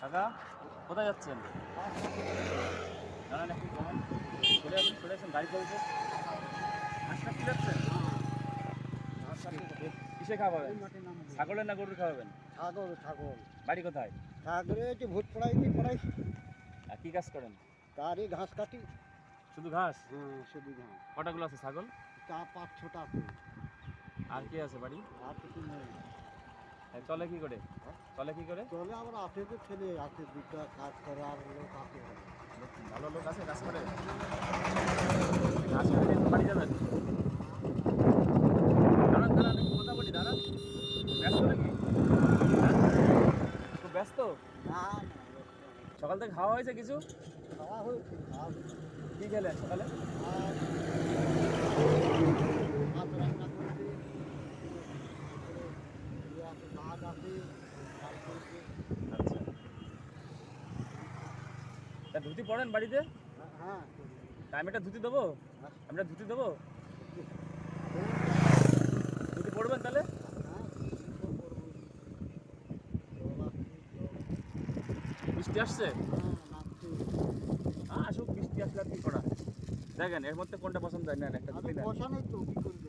কাকা কোথায় যাচ্ছেন? দাঁড়ান একটু দাঁড়ান, চলে আসেন গাড়ি চলছে। ঘাস কাটতে যাচ্ছেন? কিসে খাওয়াবেন? ছাগলের না গরুর খাওয়াবেন? ছাগল ছাগল বাড়ি কোথায়? ছাগলে একটু ভূত পড়াই আর কি কাজ করেন? তারই ঘাস কাটি। শুধু ঘাস? হ্যাঁ শুধু ঘাস। কটাগুলো আছে ছাগল? তা 5-6টা আছে। আর কি আছে বাড়ি? আর কিছু নেই। চলে কি করে? চলে কি করে? চলে আবার আছে তো ছেলে আছে, দুটা কাজ করে আর লোক আছে। ভালো লোক আছে কাজ করে? কাজ করে দিয়ে বাড়ি যাবেন? দাঁড়ান দাঁড়ান একটু কথা বলি, দাঁড়ান। ব্যস্ত নাকি? হ্যাঁ? খুব ব্যস্ত? না সকাল থেকে খাওয়া হয়েছে কিছু? খাওয়া হয়েছে। কি খেলেন সকালে? ভাত রান্না করছে, ভাত আছে, ডাল করছে। আচ্ছা, তা ধুতি পরেন বাড়িতে? হ্যাঁ তা আমি একটা ধুতি দেবো? আমি একটা ধুতি দেবো? ধুতি পরবেন তাহলে? বৃষ্টি আসছে? আসুক, বৃষ্টি আসলে আর কি করা। দেখেন এর মধ্যে কোনটা পছন্দ হয়, নেন একটা ধুতি নেন।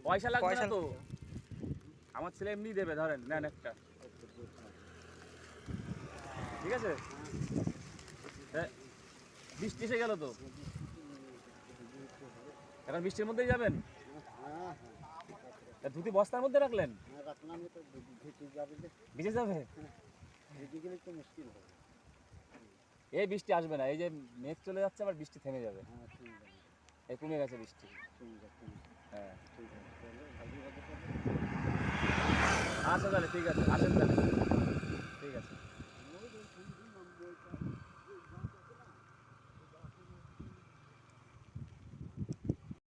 পয়সা লাগবে না তো, আমার ছেলে এমনি দেবে, ধরেন নেন একটা। ঠিক আছে, বৃষ্টি এসে গেল তো, এখন বৃষ্টির মধ্যেই যাবেন? ধুতি বস্তার মধ্যে রাখলেন? ভিজে যাবে? এই বৃষ্টি আসবে না, এই যে মেঘ চলে যাচ্ছে, আবার বৃষ্টি থেমে যাবে। এই কমে গেছে বৃষ্টি। হ্যাঁ আচ্ছা তাহলে ঠিক আছে, আসেন তাহলে। ঠিক আছে।